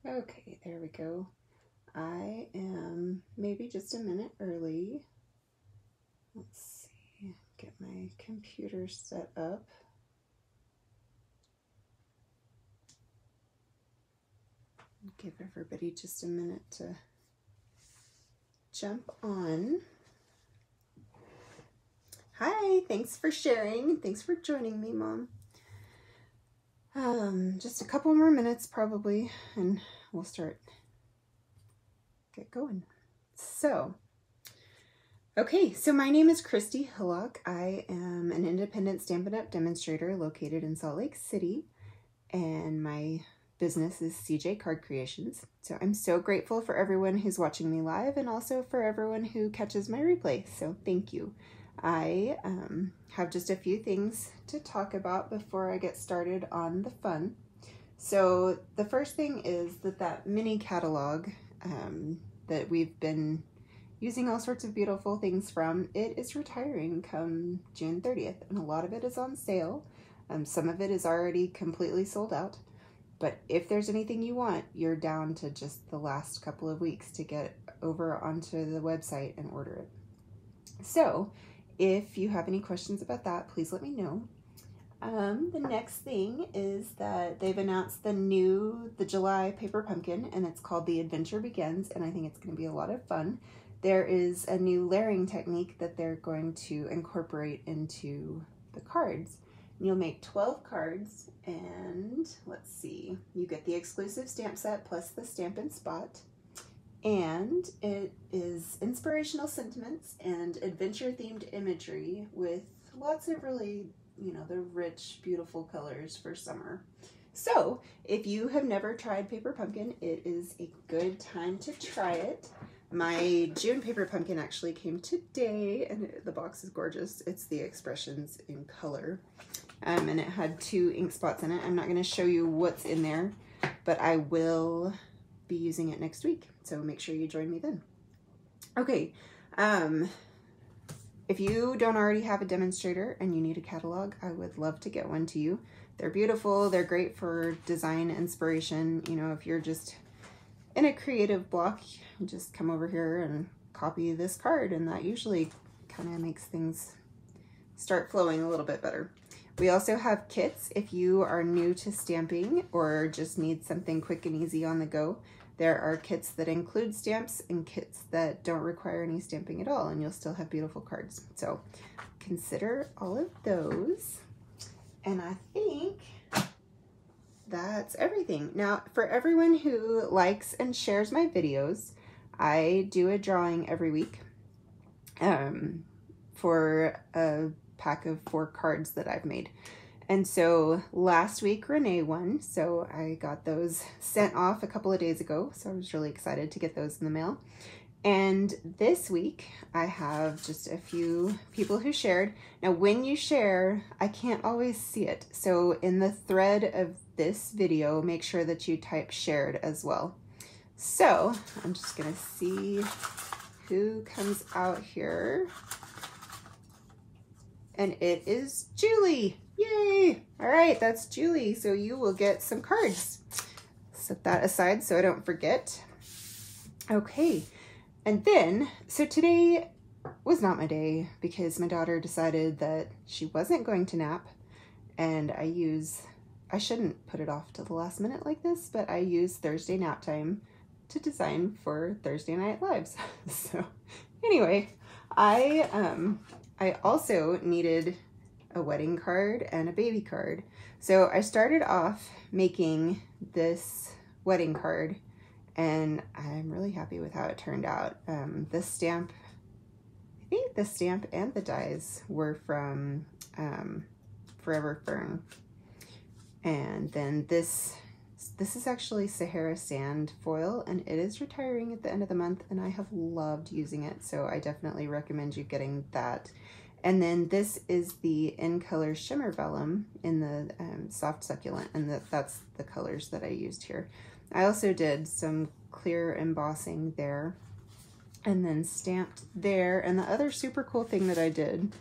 Okay, there we go. I am maybe just a minute early. Let's see, get my computer set up. Give everybody just a minute to jump on. Hi, thanks for sharing. Thanks for joining me, Mom. Just a couple more minutes probably, and we'll get going. So, okay, so my name is Christy Hillock. I am an independent Stampin' Up! Demonstrator located in Salt Lake City, and my business is CJ Card Creations. So I'm so grateful for everyone who's watching me live and also for everyone who catches my replay, so thank you. I have just a few things to talk about before I get started on the fun. So the first thing is that mini catalog that we've been using all sorts of beautiful things from, it is retiring come June 30th, and a lot of it is on sale. Some of it is already completely sold out, but if there's anything you want, you're down to just the last couple of weeks to get over onto the website and order it. So if you have any questions about that, please let me know. The next thing is that they've announced the July paper pumpkin, and it's called The Adventure Begins, and I think it's going to be a lot of fun. There is a new layering technique that they're going to incorporate into the cards. You'll make 12 cards, and let's see, you get the exclusive stamp set plus the Stampin' Spot. And it is inspirational sentiments and adventure-themed imagery with lots of really, the rich, beautiful colors for summer. So if you have never tried paper pumpkin, it is a good time to try it. My June paper pumpkin actually came today, and the box is gorgeous. It's the Expressions in color, and it had 2 ink spots in it. I'm not going to show you what's in there, but I will be using it next week, so make sure you join me then. Okay, if you don't already have a demonstrator and you need a catalog, I would love to get one to you. They're beautiful, they're great for design inspiration. If you're just in a creative block, just come over here and copy this card, and that usually kind of makes things start flowing a little bit better. We also have kits if you are new to stamping or just need something quick and easy on the go. There are kits that include stamps and kits that don't require any stamping at all, and you'll still have beautiful cards. So consider all of those. And I think that's everything. Now, for everyone who likes and shares my videos, I do a drawing every week for a pack of 4 cards that I've made. And so last week Renee won, so I got those sent off a couple of days ago, so I was really excited to get those in the mail. And this week I have just a few people who shared. Now when you share, I can't always see it, so in the thread of this video, make sure that you type shared as well. So I'm just gonna see who comes out here. And it is Julie. Yay! All right, that's Julie. So you will get some cards. Set that aside so I don't forget. Okay, and then, so today was not my day because my daughter decided that she wasn't going to nap, and I shouldn't put it off to the last minute like this, but I use Thursday nap time to design for Thursday Night Lives. So anyway, I also needed a wedding card and a baby card. So I started off making this wedding card, and I'm really happy with how it turned out. The stamp, I think the stamp and the dies were from Forever Fern. And then this is actually Sahara Sand foil, and it is retiring at the end of the month, and I have loved using it, so I definitely recommend you getting that. And then this is the In Color Shimmer Vellum in the soft succulent, and that's the colors that I used here. I also did some clear embossing there and then stamped there. And the other super cool thing that I did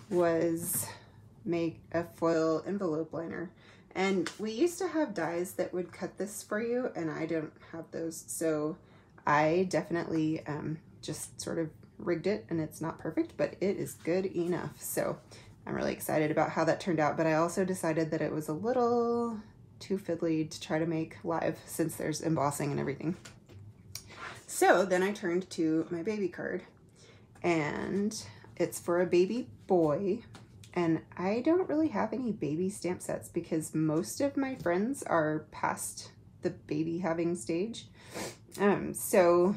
was make a foil envelope liner. And we used to have dies that would cut this for you, and I don't have those. So I definitely just sort of rigged it, and it's not perfect, but it is good enough. So I'm really excited about how that turned out, but I also decided that it was a little too fiddly to try to make live since there's embossing and everything. So then I turned to my baby card, and it's for a baby boy. And I don't really have any baby stamp sets because most of my friends are past the baby having stage. So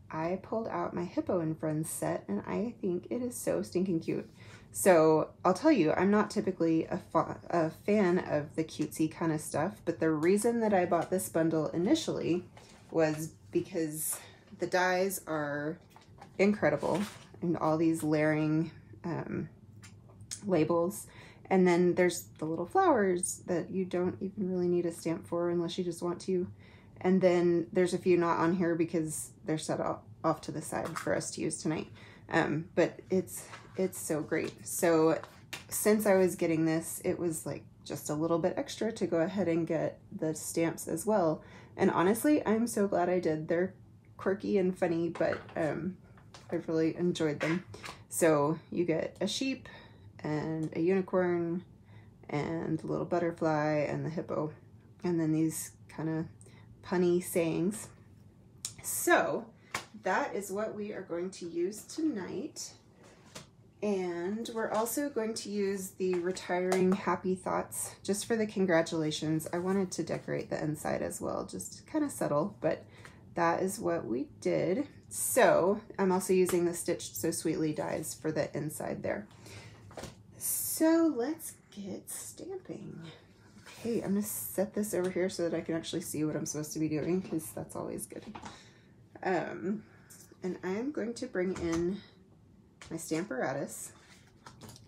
I pulled out my Hippo and Friends set, and I think it is so stinking cute. So I'll tell you, I'm not typically a fan of the cutesy kind of stuff, but the reason that I bought this bundle initially was because the dies are incredible and all these layering labels, and then there's the little flowers that you don't even really need a stamp for unless you just want to, and then there's a few not on here because they're set off to the side for us to use tonight, but it's so great. So since I was getting this, it was like just a little bit extra to go ahead and get the stamps as well, and honestly I'm so glad I did. They're quirky and funny, but I've really enjoyed them. So you get a sheep and a unicorn and a little butterfly and the hippo, and then these kind of punny sayings. So that is what we are going to use tonight. And we're also going to use the retiring happy thoughts just for the congratulations. I wanted to decorate the inside as well, just kind of subtle, but that is what we did. So I'm also using the Stitched So Sweetly dies for the inside there. So let's get stamping. Okay, I'm gonna set this over here so that I can actually see what I'm supposed to be doing, because that's always good. And I am going to bring in my Stamparatus.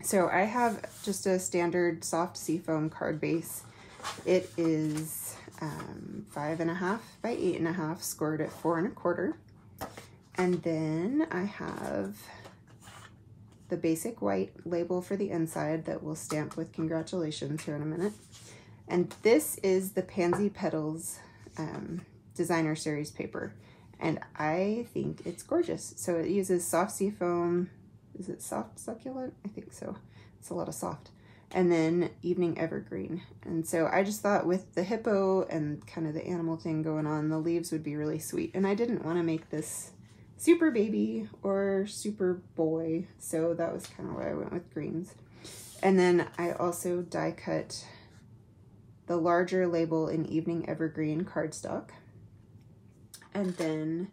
So I have just a standard soft Seafoam card base. It is 5.5 by 8.5, scored at 4 1/4. And then I have the basic white label for the inside that we'll stamp with congratulations here in a minute. And this is the Pansy Petals designer series paper, and I think it's gorgeous. So it uses soft Seafoam. Is it soft Succulent? I think so. It's a lot of soft. And then Evening Evergreen. And so I just thought with the hippo and kind of the animal thing going on, the leaves would be really sweet. And I didn't want to make this super baby or super boy, so that was kind of why I went with greens. And then I also die cut the larger label in Evening Evergreen cardstock, and then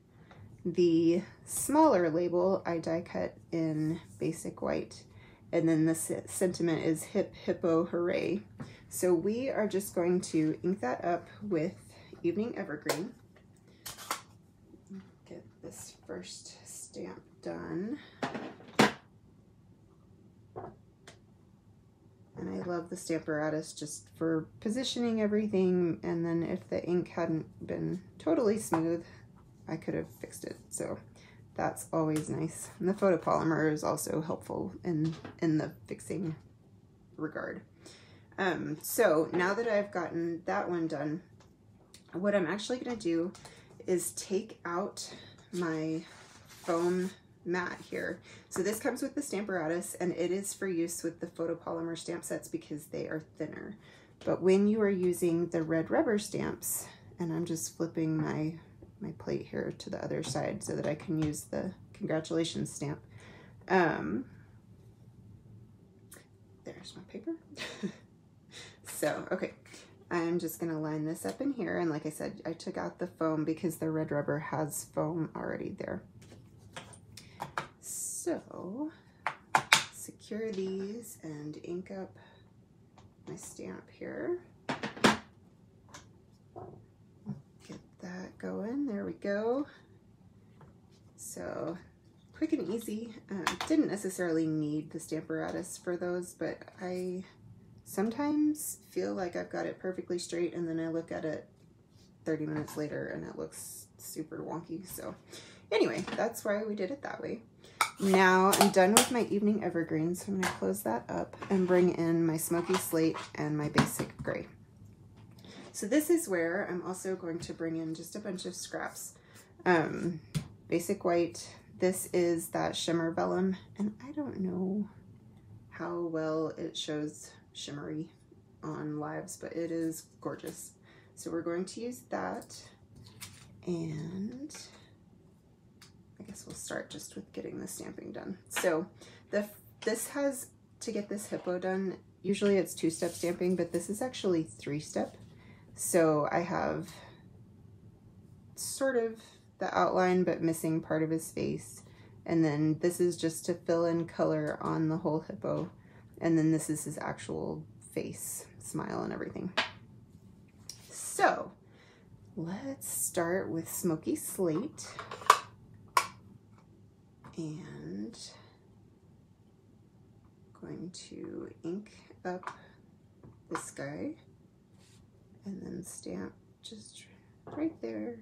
the smaller label I die cut in basic white, and then the sentiment is hip hippo hooray. So we are just going to ink that up with Evening Evergreen. Get this first stamp done. And I love the Stamparatus just for positioning everything, and then if the ink hadn't been totally smooth, I could have fixed it. So that's always nice. And the photopolymer is also helpful in the fixing regard. So now that I've gotten that one done, what I'm actually going to do is take out my foam mat here. So this comes with the Stamparatus, and it is for use with the photopolymer stamp sets because they are thinner. But when you are using the red rubber stamps, and I'm just flipping my plate here to the other side so that I can use the congratulations stamp. There's my paper. So, okay, I'm just gonna line this up in here, and like I said, I took out the foam because the red rubber has foam already there. So, secure these and ink up my stamp here. Get that going, there we go. So, quick and easy. Didn't necessarily need the Stamparatus for those, but I sometimes feel like I've got it perfectly straight, and then I look at it 30 minutes later and it looks super wonky. So anyway, that's why we did it that way. Now I'm done with my Evening Evergreen, so I'm going to close that up and bring in my Smoky Slate and my basic gray. So this is where I'm also going to bring in just a bunch of scraps. Basic white. This is that Shimmer Vellum, and I don't know how well it shows shimmery on lives, but it is gorgeous. So we're going to use that, and I guess we'll start just with getting the stamping done. So this has, to get this hippo done, usually it's 2-step stamping, but this is actually 3-step. So I have sort of the outline, but missing part of his face. And then this is just to fill in color on the whole hippo. And then this is his actual face, smile and everything. So let's start with Smoky Slate. And going to ink up this guy and then stamp just right there.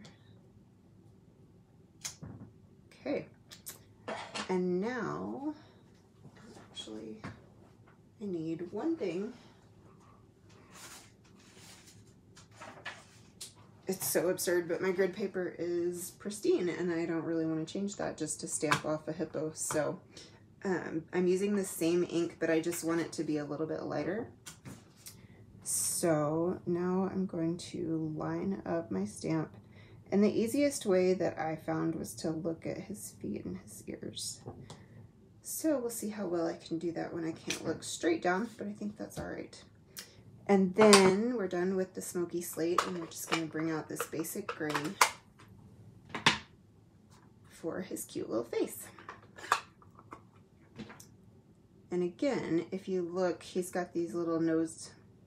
Okay, and now actually I need one thing. It's so absurd, but my grid paper is pristine and I don't really want to change that just to stamp off a hippo. So I'm using the same ink, but I just want it to be a little bit lighter. So now I'm going to line up my stamp. And the easiest way that I found was to look at his feet and his ears. So we'll see how well I can do that when I can't look straight down, but I think that's all right. And then we're done with the Smoky Slate, and we're just going to bring out this basic gray for his cute little face. And again, if you look, he's got these little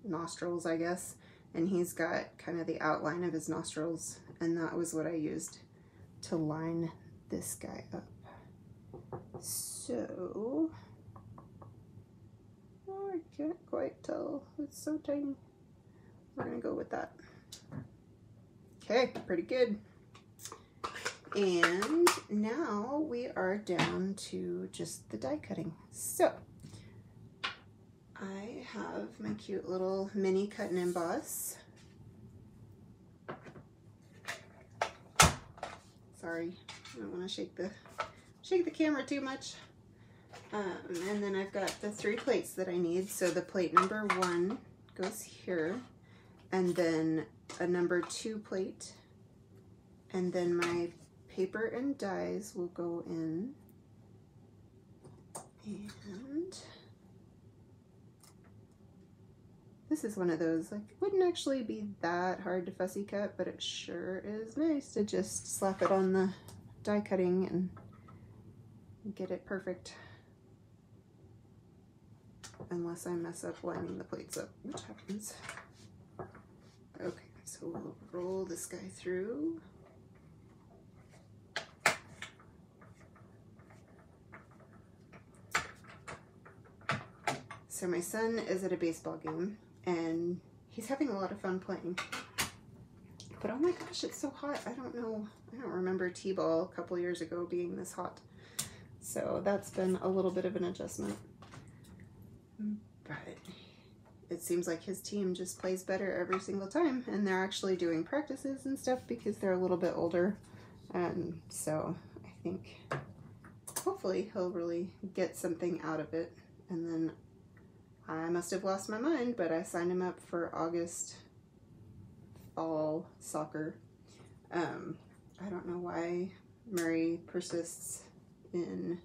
nostrils, I guess, and he's got kind of the outline of his nostrils, and that was what I used to line this guy up. So, oh, I can't quite tell. It's so tiny. We're gonna go with that. Okay, pretty good. And now we are down to just the die cutting. So, I have my cute little mini cut and emboss. Sorry, I don't want to shake the camera too much. And then I've got the 3 plates that I need. So the plate number 1 goes here, and then a number 2 plate, and then my paper and dies will go in. And this is one of those, like, it wouldn't actually be that hard to fussy cut, but it sure is nice to just slap it on the die cutting and get it perfect. Unless I mess up lining the plates up, which happens. Okay, so we'll roll this guy through. So my son is at a baseball game and he's having a lot of fun playing. But oh my gosh, it's so hot. I don't know. I don't remember T-ball a couple years ago being this hot. So that's been a little bit of an adjustment. But it seems like his team just plays better every single time, and they're actually doing practices and stuff because they're a little bit older. So I think hopefully he'll really get something out of it. And then I must have lost my mind, but I signed him up for August fall soccer. I don't know why Murray persists in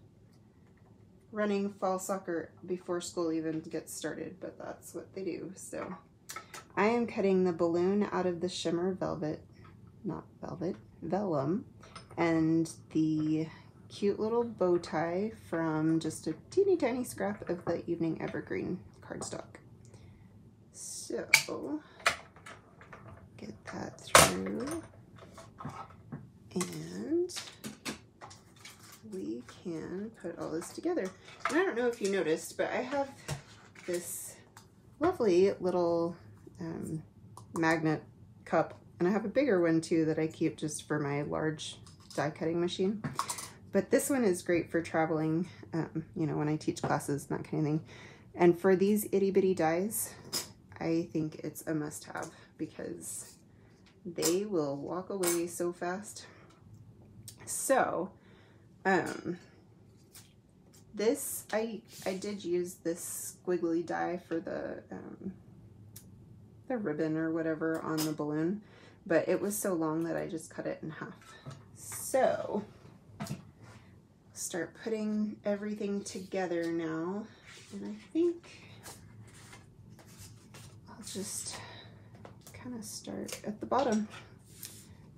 running fall soccer before school even gets started, but that's what they do. So I am cutting the balloon out of the Shimmer Vellum, and the cute little bow tie from just a teeny tiny scrap of the Evening Evergreen cardstock. So get that through, and we can put all this together. And I don't know if you noticed, but I have this lovely little magnet cup, and I have a bigger one too that I keep just for my large die cutting machine. But this one is great for traveling, you know, when I teach classes and that kind of thing. And for these itty bitty dies, I think it's a must-have because they will walk away so fast. So, this, I did use this squiggly die for the ribbon or whatever on the balloon, but it was so long that I just cut it in half. So, start putting everything together now, and I think I'll just kind of start at the bottom.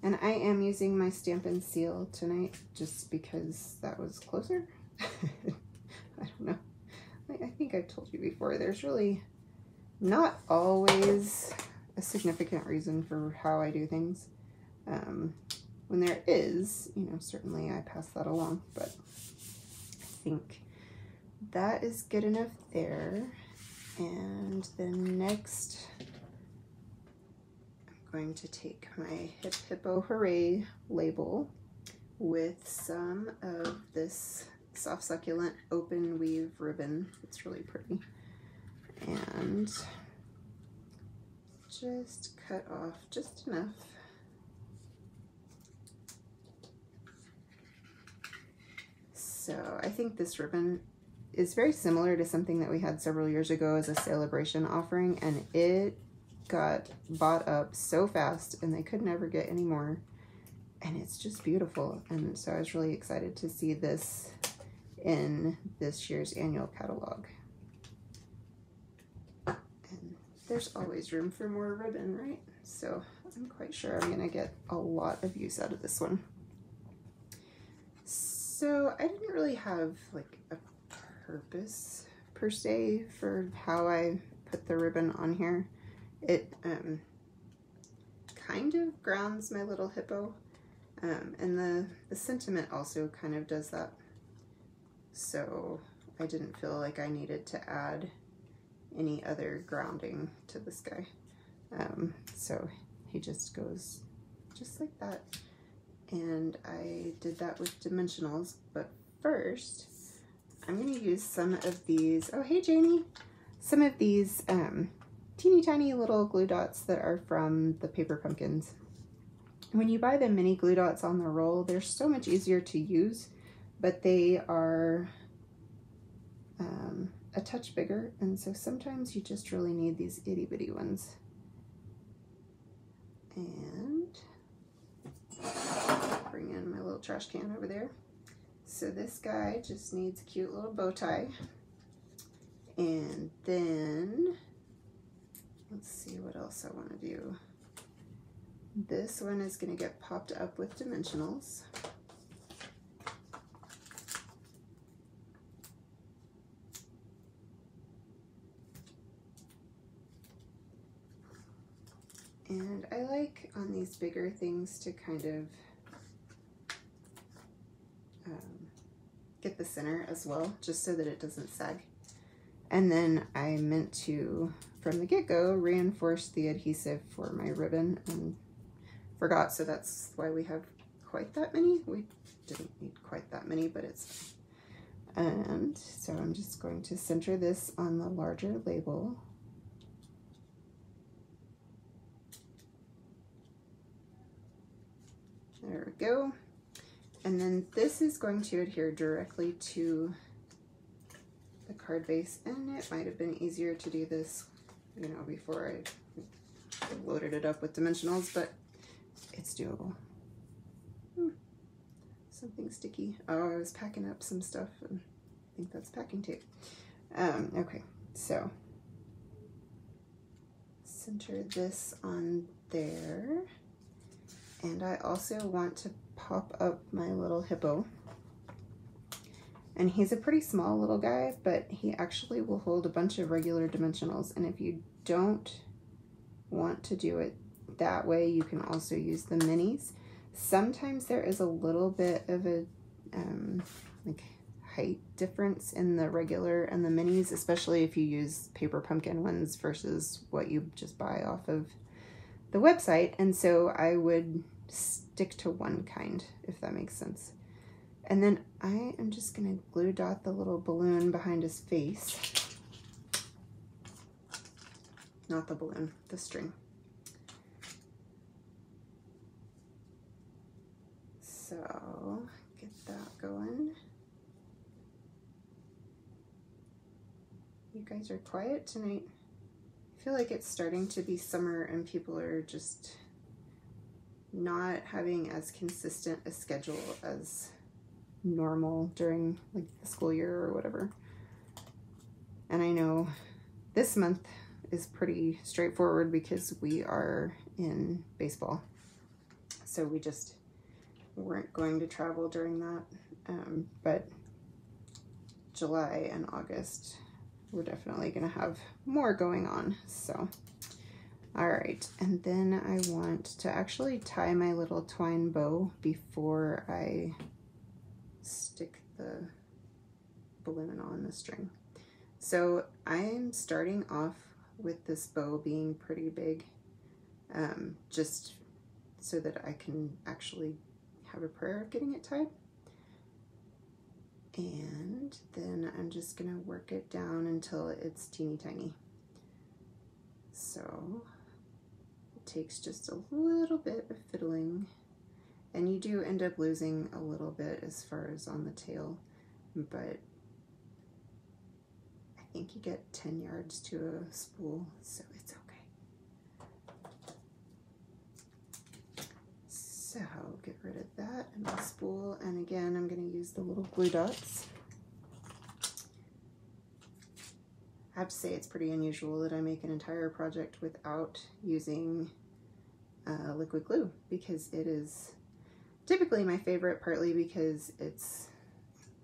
And I am using my Stampin' Seal tonight just because that was closer. I don't know. I think I've told you before, there's really not always a significant reason for how I do things. When there is, you know, certainly I pass that along, but I think that is good enough there. And then next, I'm going to take my Hippo Hooray label with some of this soft succulent open weave ribbon. It's really pretty. And just cut off just enough. So I think this ribbon is very similar to something that we had several years ago as a celebration offering, and it got bought up so fast and they could never get any more, and it's just beautiful. And so I was really excited to see this in this year's annual catalog. And there's always room for more ribbon, right? So I'm quite sure I'm gonna get a lot of use out of this one. So I didn't really have like a purpose per se for how I put the ribbon on here. It kind of grounds my little hippo, and the sentiment also kind of does that. So I didn't feel like I needed to add any other grounding to this guy. So he just goes just like that. And I did that with dimensionals, but first I'm going to use some of these, oh hey Janie, some of these teeny tiny little glue dots that are from the Paper Pumpkins. When you buy the mini glue dots on the roll, they're so much easier to use, but they are a touch bigger, and so sometimes you just really need these itty bitty ones. And bring in my little trash can over there. So this guy just needs a cute little bow tie. And then, let's see what else I want to do. This one is going to get popped up with dimensionals. And I like on these bigger things to kind of get the center as well, just so that it doesn't sag. And then I meant to, from the get-go, reinforce the adhesive for my ribbon and forgot, so that's why we have quite that many. We didn't need quite that many, but it's, and so I'm just going to center this on the larger label. There we go. And then this is going to adhere directly to the card base, and it might have been easier to do this, you know, before I loaded it up with dimensionals, but it's doable. Something sticky. Oh, I was packing up some stuff, and I think that's packing tape. Okay, so center this on there. And I also want to pop up my little hippo. And he's a pretty small little guy, but he actually will hold a bunch of regular dimensionals. And if you don't want to do it that way, you can also use the minis. Sometimes there is a little bit of a like height difference in the regular and the minis, especially if you use Paper Pumpkin ones versus what you just buy off of the website. And so I would stick to one kind, if that makes sense. And then I am just gonna glue dot the little balloon behind his face. Not the balloon, the string. So get that going. You guys are quiet tonight. I feel like it's starting to be summer and people are just not having as consistent a schedule as normal during like the school year or whatever. And I know this month is pretty straightforward because we are in baseball. So we just weren't going to travel during that. But July and August, we're definitely gonna have more going on. So, all right. And then I want to actually tie my little twine bow before I stick the balloon on the string. So I'm starting off with this bow being pretty big, just so that I can actually have a prayer of getting it tied. And then I'm just gonna work it down until it's teeny tiny. So it takes just a little bit of fiddling, and you do end up losing a little bit as far as on the tail, but I think you get 10 yards to a spool, so it's okay. So get rid of that and my spool, and again I'm going to use the little glue dots. I have to say it's pretty unusual that I make an entire project without using liquid glue, because it is typically my favorite, partly because it's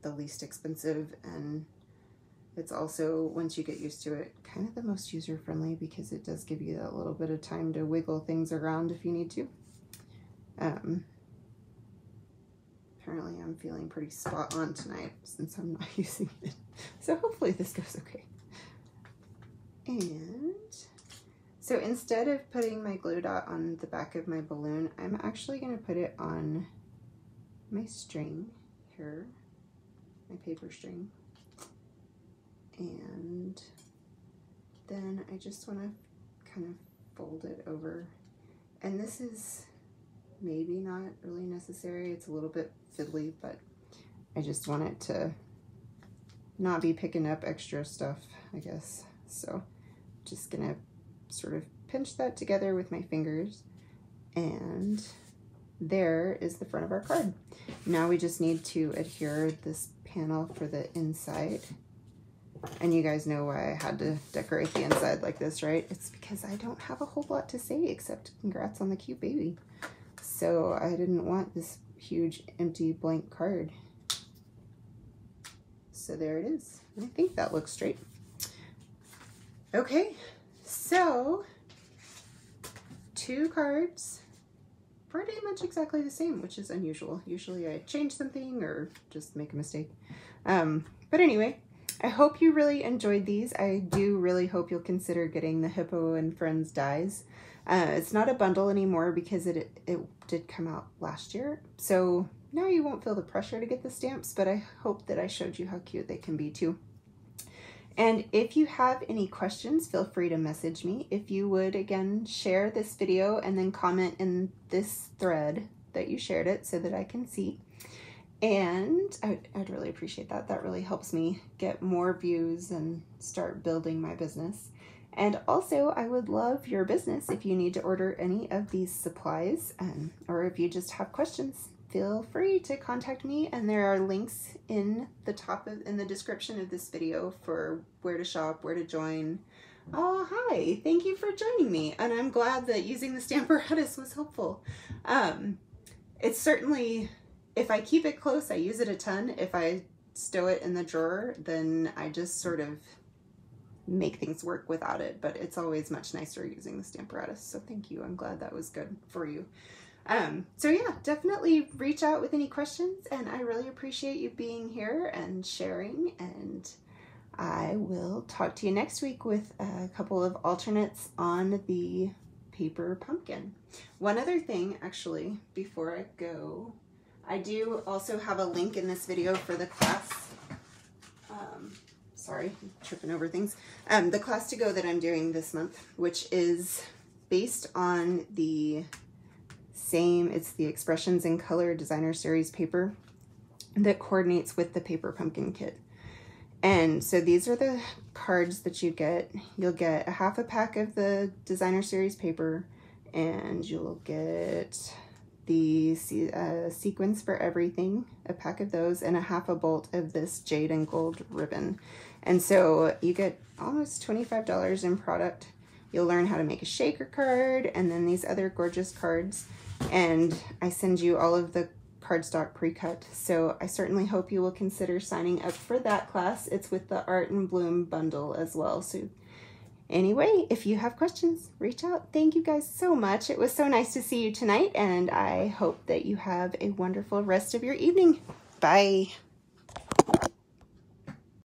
the least expensive, and it's also, once you get used to it, kind of the most user-friendly, because it does give you that little bit of time to wiggle things around if you need to. Apparently I'm feeling pretty spot on tonight since I'm not using it. So hopefully this goes okay. And so instead of putting my glue dot on the back of my balloon, I'm actually going to put it on my string here, my paper string. And then I just want to kind of fold it over. And this is maybe not really necessary. It's a little bit fiddly, but I just want it to not be picking up extra stuff, I guess. So just gonna sort of pinch that together with my fingers, and there is the front of our card. Now we just need to adhere this panel for the inside. And you guys know why I had to decorate the inside like this, right? It's because I don't have a whole lot to say except congrats on the cute baby. So I didn't want this huge empty blank card. So there it is. I think that looks straight. Okay, so 2 cards, pretty much exactly the same, which is unusual. Usually I change something or just make a mistake. But anyway, I hope you really enjoyed these. I do really hope you'll consider getting the Hippo and Friends dies. It's not a bundle anymore because it did come out last year. So now you won't feel the pressure to get the stamps, but I hope that I showed you how cute they can be too. And if you have any questions, feel free to message me. If you would, again, share this video and then comment in this thread that you shared it so that I can see. And I'd really appreciate that. That really helps me get more views and start building my business. And also, I would love your business if you need to order any of these supplies, or if you just have questions. Feel free to contact me, and there are links in the description of this video for where to shop, where to join. Oh, hi, thank you for joining me, and I'm glad that using the Stamparatus was helpful. It's certainly, if I keep it close, I use it a ton. If I stow it in the drawer, then I just sort of make things work without it, but it's always much nicer using the Stamparatus, so thank you. I'm glad that was good for you. So yeah, definitely reach out with any questions, and I really appreciate you being here and sharing, and I will talk to you next week with a couple of alternates on the paper pumpkin. One other thing, actually, before I go, I do also have a link in this video for the class. Sorry, I'm tripping over things. The class to go that I'm doing this month, which is based on the same, it's the Expressions in Color Designer Series paper that coordinates with the Paper Pumpkin kit. And so these are the cards that you get. You'll get a half a pack of the Designer Series paper, and you'll get the Sequins for Everything, a pack of those, and a half a bolt of this jade and gold ribbon. And so you get almost $25 in product. You'll learn how to make a shaker card, and then these other gorgeous cards. And I send you all of the cardstock pre-cut, so I certainly hope you will consider signing up for that class. It's with the Art and Bloom bundle as well. So anyway, if you have questions, reach out. Thank you guys so much. It was so nice to see you tonight, and I hope that you have a wonderful rest of your evening. Bye.